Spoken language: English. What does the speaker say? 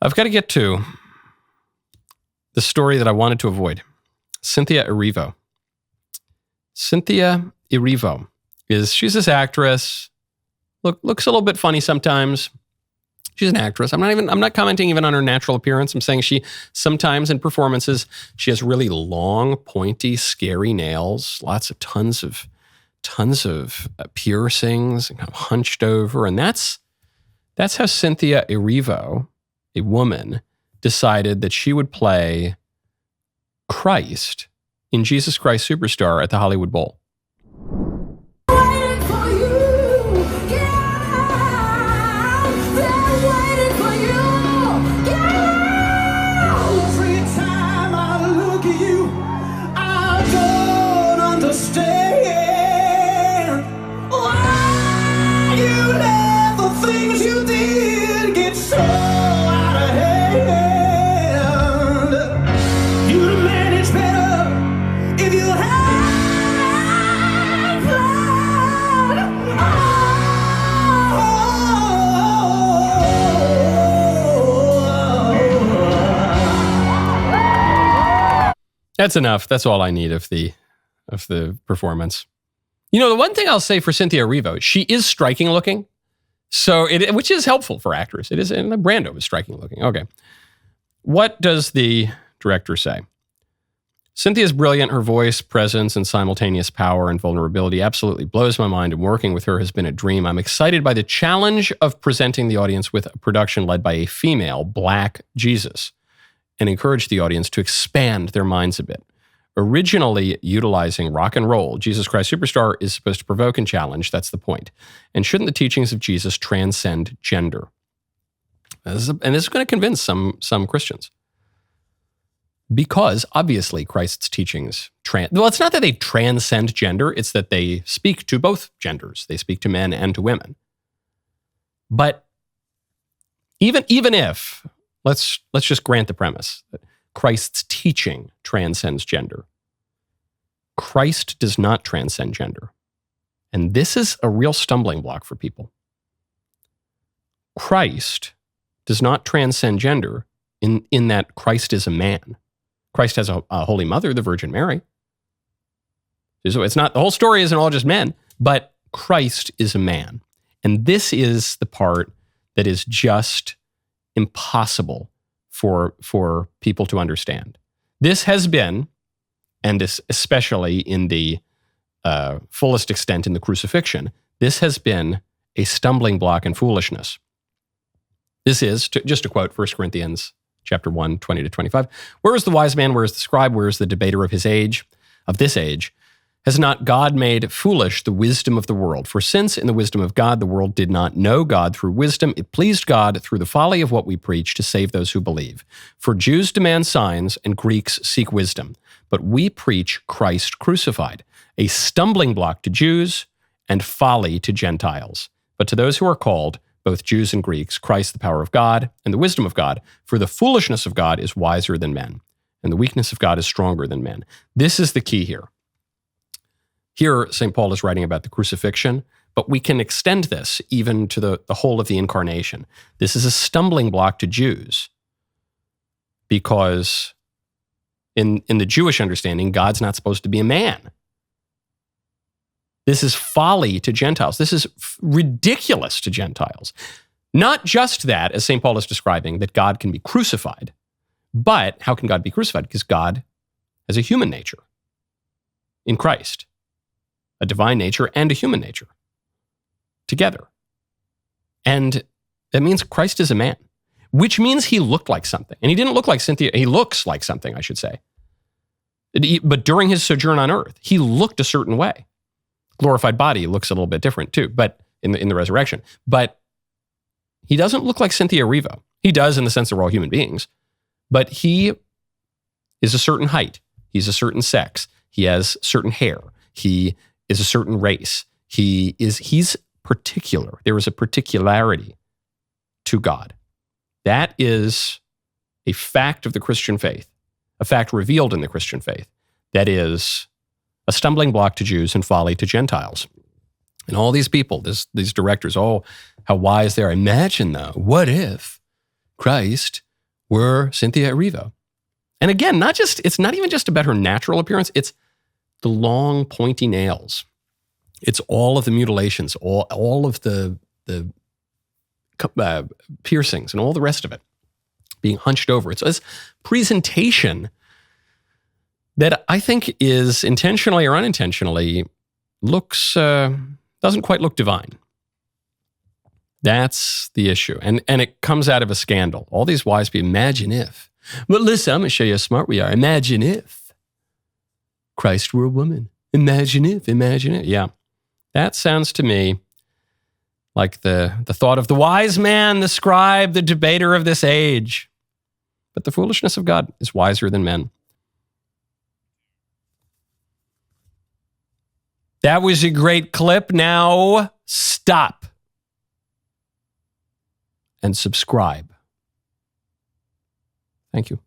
I've got to get to the story that I wanted to avoid. Cynthia Erivo. Cynthia Erivo she's this actress. Looks a little bit funny sometimes. She's an actress. I'm not commenting even on her natural appearance. I'm saying she sometimes in performances, she has really long, pointy, scary nails, tons of piercings, and kind of hunched over. And that's how Cynthia Erivo, a woman, decided that she would play Christ in Jesus Christ Superstar at the Hollywood Bowl. That's enough. That's all I need of the performance. You know, the one thing I'll say for Cynthia Erivo, she is striking looking, which is helpful for actors. It is, and Brando is striking looking. Okay. What does the director say? Cynthia's brilliant. Her voice, presence, and simultaneous power and vulnerability absolutely blows my mind, and working with her has been a dream. I'm excited by the challenge of presenting the audience with a production led by a female Black Jesus, and encourage the audience to expand their minds a bit. Originally utilizing rock and roll, Jesus Christ Superstar is supposed to provoke and challenge. That's the point. And shouldn't the teachings of Jesus transcend gender? This is going to convince some Christians. Because obviously Christ's teachings, it's not that they transcend gender, it's that they speak to both genders. They speak to men and to women. But even if, let's just grant the premise that Christ's teaching transcends gender. Christ does not transcend gender. And this is a real stumbling block for people. Christ does not transcend gender in that Christ is a man. Christ has a holy mother, the Virgin Mary. So it's not, the whole story isn't all just men, but Christ is a man. And this is the part that is just impossible for people to understand. This has been, and especially in the fullest extent in the crucifixion, this has been a stumbling block and foolishness. This is, just to quote 1 Corinthians chapter 1, 20 to 25, where is the wise man, where is the scribe, where is the debater of this age? Has not God made foolish the wisdom of the world? For since in the wisdom of God, the world did not know God through wisdom, it pleased God through the folly of what we preach to save those who believe. For Jews demand signs and Greeks seek wisdom, but we preach Christ crucified, a stumbling block to Jews and folly to Gentiles. But to those who are called, both Jews and Greeks, Christ the power of God and the wisdom of God, for the foolishness of God is wiser than men, and the weakness of God is stronger than men. This is the key here. Here, St. Paul is writing about the crucifixion, but we can extend this even to the whole of the incarnation. This is a stumbling block to Jews because in the Jewish understanding, God's not supposed to be a man. This is folly to Gentiles. This is ridiculous to Gentiles. Not just that, as St. Paul is describing, that God can be crucified, but how can God be crucified? Because God has a human nature in Christ. A divine nature and a human nature together. And that means Christ is a man, which means he looked like something. And he didn't look like Cynthia. He looks like something, I should say. But during his sojourn on earth, he looked a certain way. Glorified body looks a little bit different too, but in the resurrection. But he doesn't look like Cynthia Erivo. He does in the sense that we're all human beings, but he is a certain height. He's a certain sex. He has certain hair. He is a certain race. He's particular. There is a particularity to God. That is a fact of the Christian faith, a fact revealed in the Christian faith. That is a stumbling block to Jews and folly to Gentiles. And all these people, these directors, oh, how wise they are. Imagine though, what if Christ were Cynthia Erivo. And again, it's not even just about her natural appearance, it's the long pointy nails. It's all of the mutilations, all of the piercings and all the rest of it being hunched over. It's this presentation that I think is intentionally or unintentionally doesn't quite look divine. That's the issue. And it comes out of a scandal. All these wise people, imagine if. But listen, I'm going to show you how smart we are. Imagine if Christ were a woman. Imagine if. Yeah. That sounds to me like the thought of the wise man, the scribe, the debater of this age. But the foolishness of God is wiser than men. That was a great clip. Now stop and subscribe. Thank you.